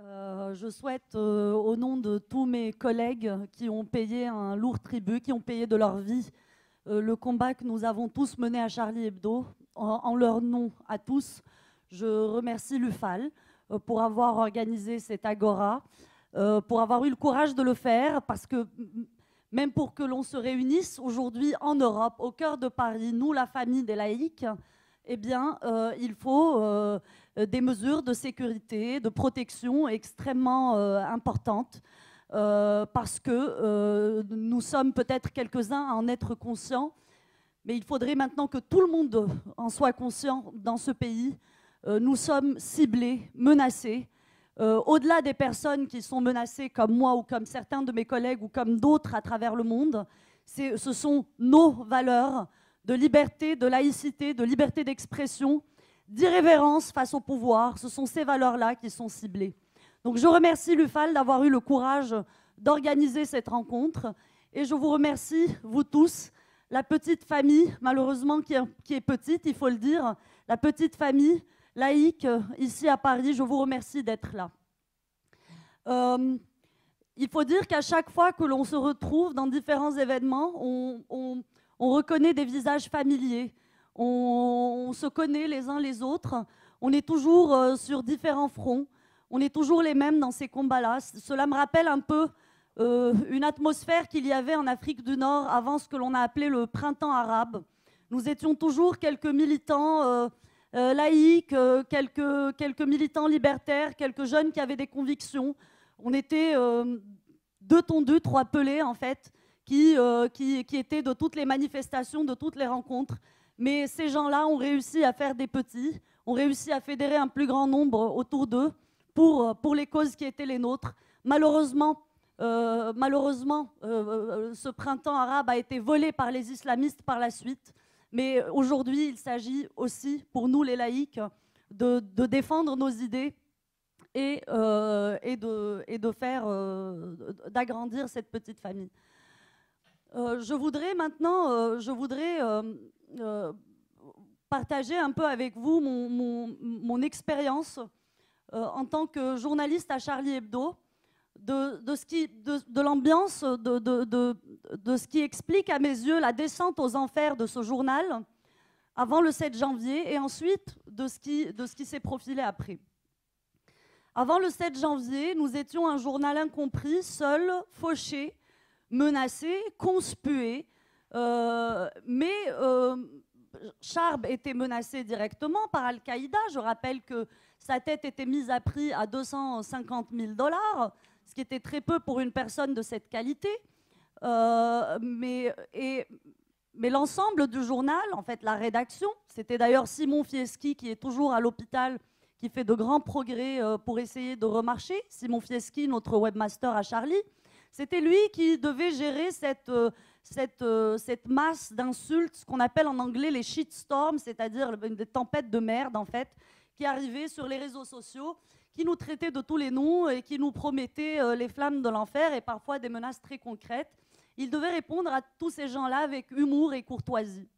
Je souhaite, au nom de tous mes collègues qui ont payé un lourd tribut, qui ont payé de leur vie le combat que nous avons tous mené à Charlie Hebdo, en leur nom à tous, je remercie l'UFAL pour avoir organisé cette agora, pour avoir eu le courage de le faire, parce que même pour que l'on se réunisse aujourd'hui en Europe, au cœur de Paris, nous, la famille des laïcs, eh bien, il faut des mesures de sécurité, de protection extrêmement importantes, parce que nous sommes peut-être quelques-uns à en être conscients, mais il faudrait maintenant que tout le monde en soit conscient dans ce pays. Nous sommes ciblés, menacés. Au-delà des personnes qui sont menacées comme moi ou comme certains de mes collègues ou comme d'autres à travers le monde, ce sont nos valeurs de liberté, de laïcité, de liberté d'expression, d'irrévérence face au pouvoir. Ce sont ces valeurs-là qui sont ciblées. Donc je remercie l'UFAL d'avoir eu le courage d'organiser cette rencontre et je vous remercie, vous tous, la petite famille, malheureusement qui est petite, il faut le dire, la petite famille laïque ici à Paris, je vous remercie d'être là. Il faut dire qu'à chaque fois que l'on se retrouve dans différents événements, on reconnaît des visages familiers, on se connaît les uns les autres, on est toujours sur différents fronts, on est toujours les mêmes dans ces combats-là. Cela me rappelle un peu une atmosphère qu'il y avait en Afrique du Nord avant ce que l'on a appelé le printemps arabe. Nous étions toujours quelques militants laïcs, quelques militants libertaires, quelques jeunes qui avaient des convictions. On était deux tondus, trois pelés en fait, qui étaient de toutes les manifestations, de toutes les rencontres. Mais ces gens-là ont réussi à faire des petits, ont réussi à fédérer un plus grand nombre autour d'eux pour les causes qui étaient les nôtres. Malheureusement, ce printemps arabe a été volé par les islamistes par la suite. Mais aujourd'hui, il s'agit aussi, pour nous les laïcs, de défendre nos idées et d'agrandir cette petite famille. Je voudrais maintenant partager un peu avec vous mon expérience en tant que journaliste à Charlie Hebdo, de l'ambiance, de ce qui explique à mes yeux la descente aux enfers de ce journal avant le 7 janvier et ensuite de ce qui s'est profilé après. Avant le 7 janvier, nous étions un journal incompris, seul, fauché, menacé, conspué, mais Charb était menacé directement par Al-Qaïda. Je rappelle que sa tête était mise à prix à 250 000 $, ce qui était très peu pour une personne de cette qualité. Mais l'ensemble du journal, en fait, la rédaction, c'était d'ailleurs Simon Fieschi qui est toujours à l'hôpital, qui fait de grands progrès pour essayer de remarcher. Simon Fieschi, notre webmaster à Charlie, c'était lui qui devait gérer cette masse d'insultes, ce qu'on appelle en anglais les shitstorms, c'est-à-dire des tempêtes de merde, en fait, qui arrivaient sur les réseaux sociaux, qui nous traitaient de tous les noms et qui nous promettaient les flammes de l'enfer et parfois des menaces très concrètes. Il devait répondre à tous ces gens-là avec humour et courtoisie.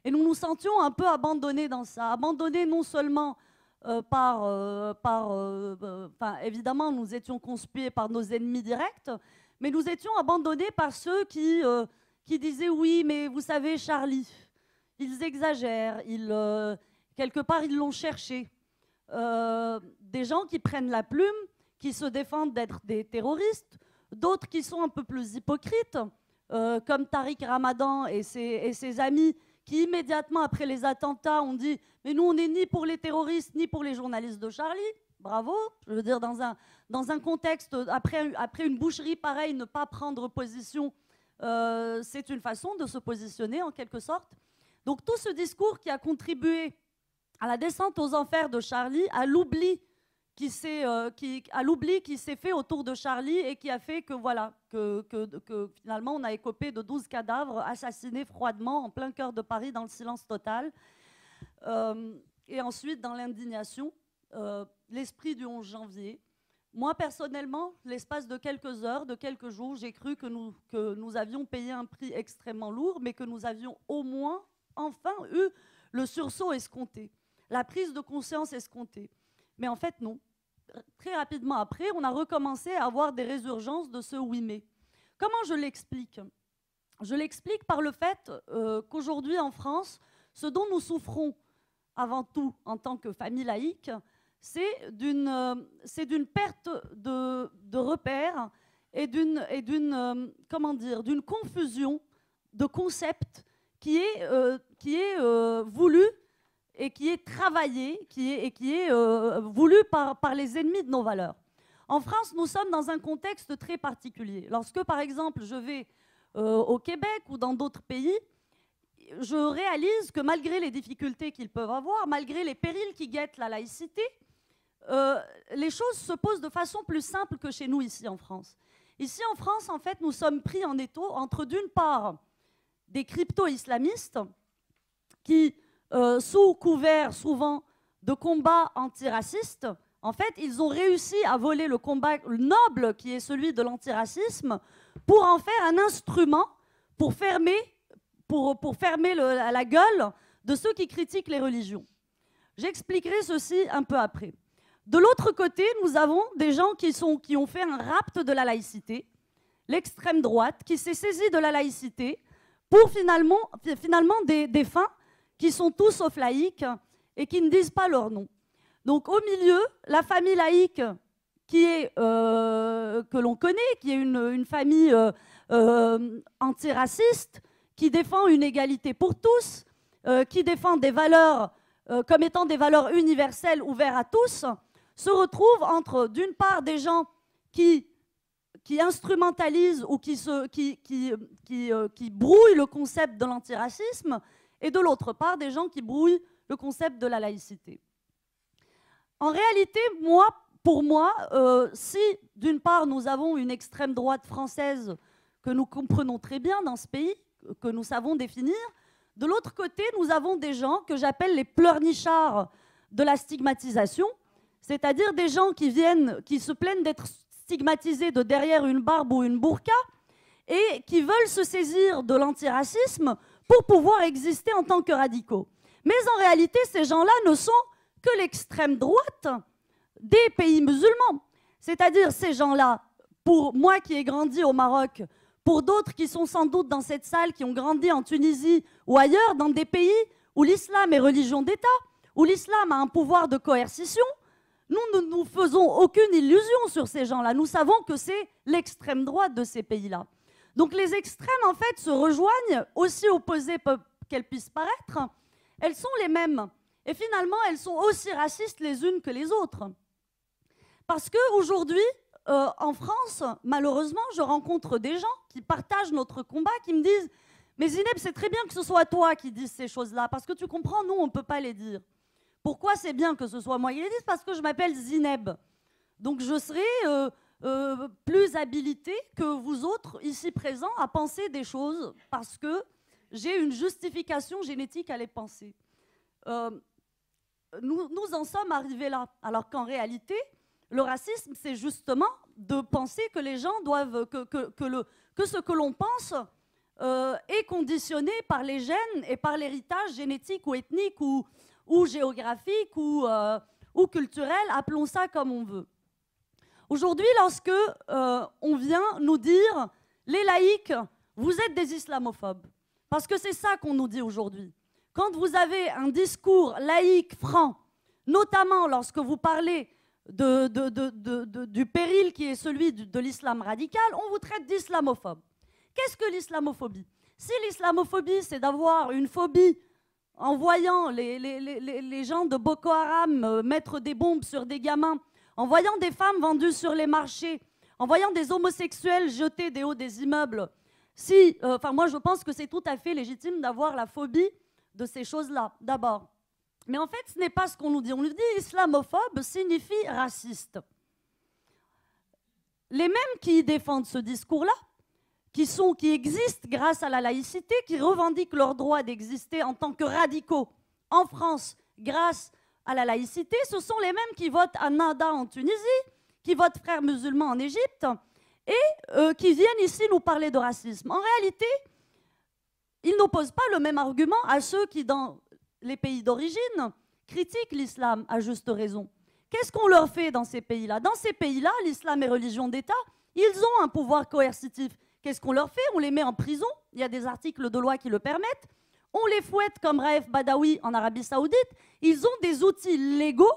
Et nous nous sentions un peu abandonnés dans ça, abandonnés non seulement évidemment, nous étions conspués par nos ennemis directs, mais nous étions abandonnés par ceux qui disaient « Oui, mais vous savez, Charlie, ils exagèrent, quelque part, ils l'ont cherché. » Des gens qui prennent la plume, qui se défendent d'être des terroristes, d'autres qui sont un peu plus hypocrites, comme Tariq Ramadan et ses amis, qui immédiatement après les attentats ont dit « Mais nous, on n'est ni pour les terroristes, ni pour les journalistes de Charlie. » Bravo. Je veux dire, dans un contexte, après une boucherie pareille, ne pas prendre position, c'est une façon de se positionner, en quelque sorte. Donc tout ce discours qui a contribué à la descente aux enfers de Charlie, à l'oubli qui s'est fait autour de Charlie et qui a fait que, voilà, que finalement on a écopé de 12 cadavres assassinés froidement en plein cœur de Paris dans le silence total. Et ensuite, dans l'indignation, l'esprit du 11 janvier. Moi, personnellement, l'espace de quelques heures, de quelques jours, j'ai cru que nous avions payé un prix extrêmement lourd, mais que nous avions au moins, enfin, eu le sursaut escompté, la prise de conscience escomptée. Mais en fait, non. très rapidement après, on a recommencé à avoir des résurgences de ce 8 mai. Comment je l'explique? Je l'explique par le fait qu'aujourd'hui en France, ce dont nous souffrons avant tout en tant que famille laïque, c'est d'une perte de repères et d'une confusion de concepts qui est voulue et qui est travaillée, qui est voulue par les ennemis de nos valeurs. En France, nous sommes dans un contexte très particulier. Lorsque, par exemple, je vais au Québec ou dans d'autres pays, je réalise que malgré les difficultés qu'ils peuvent avoir, malgré les périls qui guettent la laïcité, les choses se posent de façon plus simple que chez nous ici en France. Ici en France, en fait, nous sommes pris en étau entre d'une part des crypto-islamistes qui, sous couvert souvent de combats antiracistes, en fait, ils ont réussi à voler le combat noble qui est celui de l'antiracisme pour en faire un instrument pour fermer la gueule de ceux qui critiquent les religions. J'expliquerai ceci un peu après. De l'autre côté, nous avons des gens qui ont fait un rapt de la laïcité, l'extrême droite, qui s'est saisie de la laïcité pour finalement des fins qui sont tous sauf laïques et qui ne disent pas leur nom. Donc au milieu, la famille laïque que l'on connaît, qui est une famille antiraciste, qui défend une égalité pour tous, qui défend des valeurs comme étant des valeurs universelles ouvertes à tous, se retrouve entre, d'une part, des gens qui instrumentalisent ou qui brouillent le concept de l'antiracisme, et de l'autre part, des gens qui brouillent le concept de la laïcité. En réalité, pour moi, si d'une part nous avons une extrême droite française que nous comprenons très bien dans ce pays, que nous savons définir, de l'autre côté, nous avons des gens que j'appelle les pleurnichards de la stigmatisation, c'est-à-dire des gens qui se plaignent d'être stigmatisés de derrière une barbe ou une burqa et qui veulent se saisir de l'antiracisme pour pouvoir exister en tant que radicaux. Mais en réalité, ces gens-là ne sont que l'extrême droite des pays musulmans. C'est-à-dire ces gens-là, pour moi qui ai grandi au Maroc, pour d'autres qui sont sans doute dans cette salle, qui ont grandi en Tunisie ou ailleurs, dans des pays où l'islam est religion d'État, où l'islam a un pouvoir de coercition, nous ne nous faisons aucune illusion sur ces gens-là. Nous savons que c'est l'extrême droite de ces pays-là. Donc les extrêmes, en fait, se rejoignent, aussi opposées qu'elles puissent paraître. Elles sont les mêmes. Et finalement, elles sont aussi racistes les unes que les autres. Parce qu'aujourd'hui, en France, malheureusement, je rencontre des gens qui partagent notre combat, qui me disent « Mais Zineb, c'est très bien que ce soit toi qui dises ces choses-là, parce que tu comprends, nous, on ne peut pas les dire. » Pourquoi c'est bien que ce soit moi qui les dise? Parce que je m'appelle Zineb. Donc je serai plus habilitée que vous autres, ici présents, à penser des choses, parce que j'ai une justification génétique à les penser. Nous en sommes arrivés là, alors qu'en réalité, le racisme, c'est justement de penser que les gens doivent, que ce que l'on pense est conditionné par les gènes et par l'héritage génétique ou ethnique ou géographique ou culturel, appelons ça comme on veut. Aujourd'hui, lorsque on vient nous dire « les laïcs, vous êtes des islamophobes », parce que c'est ça qu'on nous dit aujourd'hui. Quand vous avez un discours laïque, franc, notamment lorsque vous parlez du péril qui est celui de l'islam radical, on vous traite d'islamophobe. Qu'est-ce que l'islamophobie? Si l'islamophobie, c'est d'avoir une phobie en voyant les gens de Boko Haram mettre des bombes sur des gamins, en voyant des femmes vendues sur les marchés, en voyant des homosexuels jetés des hauts des immeubles, moi je pense que c'est tout à fait légitime d'avoir la phobie de ces choses-là, d'abord. Mais en fait, ce n'est pas ce qu'on nous dit. On nous dit islamophobe signifie raciste. Les mêmes qui défendent ce discours-là, qui existent grâce à la laïcité, qui revendiquent leur droit d'exister en tant que radicaux en France grâce à la laïcité, ce sont les mêmes qui votent à Nada en Tunisie, qui votent Frères musulmans en Égypte et qui viennent ici nous parler de racisme. En réalité, ils n'opposent pas le même argument à ceux qui, dans les pays d'origine, critiquent l'islam à juste raison, Qu'est-ce qu'on leur fait dans ces pays-là? Dans ces pays-là, l'islam est religion d'État, ils ont un pouvoir coercitif. Qu'est-ce qu'on leur fait? On les met en prison, il y a des articles de loi qui le permettent, on les fouette comme Raif Badawi en Arabie Saoudite, ils ont des outils légaux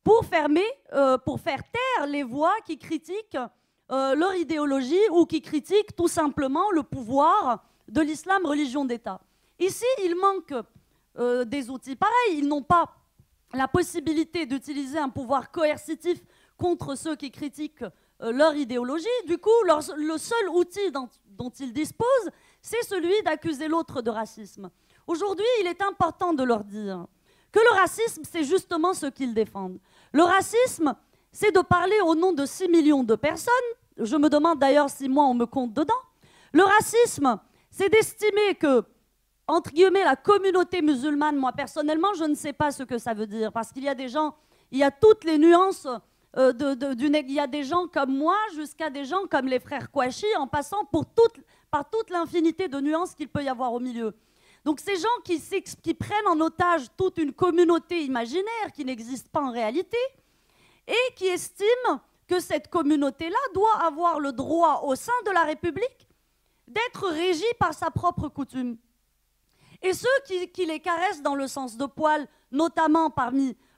pour faire taire les voix qui critiquent leur idéologie ou qui critiquent tout simplement le pouvoir de l'islam religion d'État. Ici, il manque des outils pareils, ils n'ont pas la possibilité d'utiliser un pouvoir coercitif contre ceux qui critiquent leur idéologie. Du coup, le seul outil dont ils disposent, c'est celui d'accuser l'autre de racisme. Aujourd'hui, il est important de leur dire que le racisme, c'est justement ce qu'ils défendent. Le racisme, c'est de parler au nom de 6 millions de personnes. Je me demande d'ailleurs si moi, on me compte dedans. Le racisme, c'est d'estimer que, entre guillemets, la communauté musulmane, moi personnellement, je ne sais pas ce que ça veut dire, parce qu'il y a des gens, il y a toutes les nuances, il y a des gens comme moi jusqu'à des gens comme les frères Kouachi, en passant par toute l'infinité de nuances qu'il peut y avoir au milieu. Donc ces gens qui prennent en otage toute une communauté imaginaire qui n'existe pas en réalité et qui estiment que cette communauté-là doit avoir le droit au sein de la République d'être régie par sa propre coutume. Et ceux qui les caressent dans le sens de poil, notamment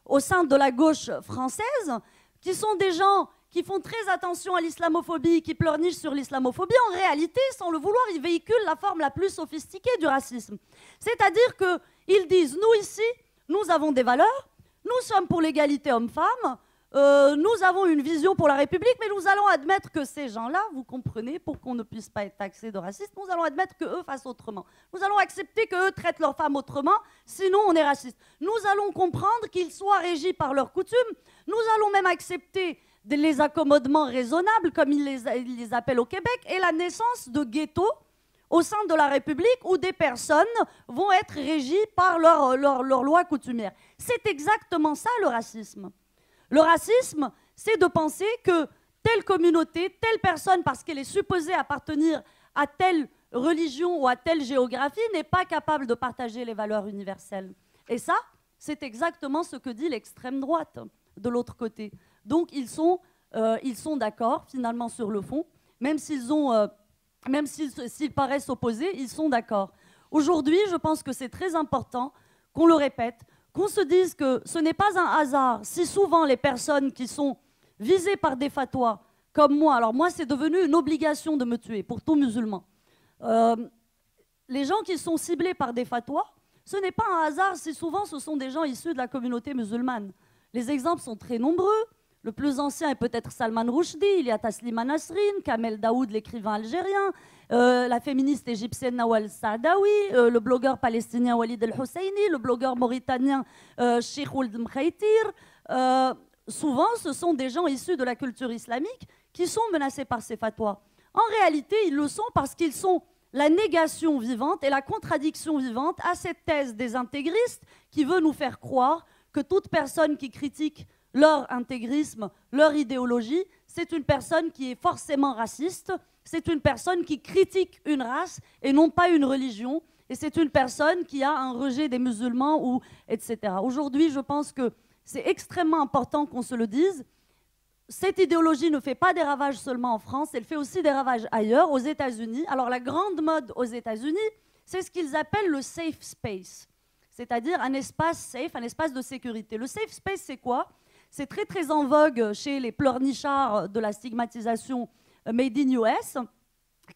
au sein de la gauche française, qui sont des gens qui font très attention à l'islamophobie, qui pleurnichent sur l'islamophobie, en réalité, sans le vouloir, ils véhiculent la forme la plus sophistiquée du racisme. C'est-à-dire qu'ils disent, nous ici, nous avons des valeurs, nous sommes pour l'égalité homme-femme, nous avons une vision pour la République, mais nous allons admettre que ces gens-là, vous comprenez, pour qu'on ne puisse pas être taxé de raciste, nous allons admettre qu'eux fassent autrement. Nous allons accepter qu'eux traitent leurs femmes autrement, sinon on est raciste. Nous allons comprendre qu'ils soient régis par leurs coutumes, nous allons même accepter les accommodements raisonnables, comme ils les appellent au Québec, et la naissance de ghettos au sein de la République où des personnes vont être régies par leurs lois coutumières. C'est exactement ça le racisme. Le racisme, c'est de penser que telle communauté, telle personne, parce qu'elle est supposée appartenir à telle religion ou à telle géographie, n'est pas capable de partager les valeurs universelles. Et ça, c'est exactement ce que dit l'extrême droite de l'autre côté. Donc ils sont d'accord finalement sur le fond, même s'ils paraissent opposés, ils sont d'accord. Aujourd'hui, je pense que c'est très important qu'on le répète, qu'on se dise que ce n'est pas un hasard si souvent les personnes qui sont visées par des fatwas, comme moi, alors moi c'est devenu une obligation de me tuer pour tout musulman. Les gens qui sont ciblés par des fatwas, ce n'est pas un hasard si souvent ce sont des gens issus de la communauté musulmane. Les exemples sont très nombreux. Le plus ancien est peut-être Salman Rushdie, il y a Taslima Nasrin, Kamel Daoud, l'écrivain algérien, la féministe égyptienne Nawal Saadawi, le blogueur palestinien Walid El-Husseini, le blogueur mauritanien Sheikh Ould Mkhaytir. Souvent, ce sont des gens issus de la culture islamique qui sont menacés par ces fatwas. En réalité, ils le sont parce qu'ils sont la négation vivante et la contradiction vivante à cette thèse des intégristes qui veut nous faire croire que toute personne qui critique leur intégrisme, leur idéologie, c'est une personne qui est forcément raciste, c'est une personne qui critique une race et non pas une religion, et c'est une personne qui a un rejet des musulmans, etc. Aujourd'hui, je pense que c'est extrêmement important qu'on se le dise. Cette idéologie ne fait pas des ravages seulement en France, elle fait aussi des ravages ailleurs, aux États-Unis. Alors la grande mode aux États-Unis, c'est ce qu'ils appellent le safe space, c'est-à-dire un espace safe, un espace de sécurité. Le safe space, c'est quoi ? C'est très très en vogue chez les pleurnichards de la stigmatisation made in US.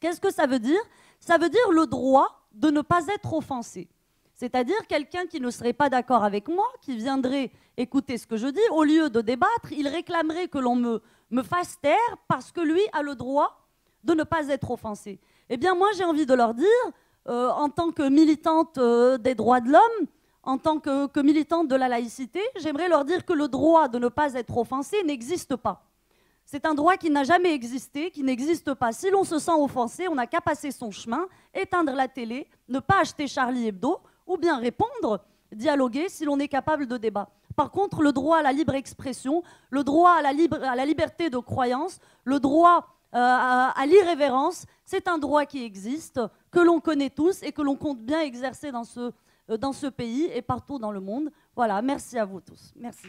Qu'est-ce que ça veut dire? Ça veut dire le droit de ne pas être offensé. C'est-à-dire quelqu'un qui ne serait pas d'accord avec moi, qui viendrait écouter ce que je dis, au lieu de débattre, il réclamerait que l'on me fasse taire parce que lui a le droit de ne pas être offensé. Eh bien moi j'ai envie de leur dire, en tant que militante des droits de l'homme, en tant que militante de la laïcité, j'aimerais leur dire que le droit de ne pas être offensé n'existe pas. C'est un droit qui n'a jamais existé, qui n'existe pas. Si l'on se sent offensé, on n'a qu'à passer son chemin, éteindre la télé, ne pas acheter Charlie Hebdo, ou bien répondre, dialoguer si l'on est capable de débat. Par contre, le droit à la libre expression, le droit à la liberté de croyance, le droit à l'irrévérence, c'est un droit qui existe, que l'on connaît tous et que l'on compte bien exercer dans ce pays et partout dans le monde. Voilà, merci à vous tous. Merci.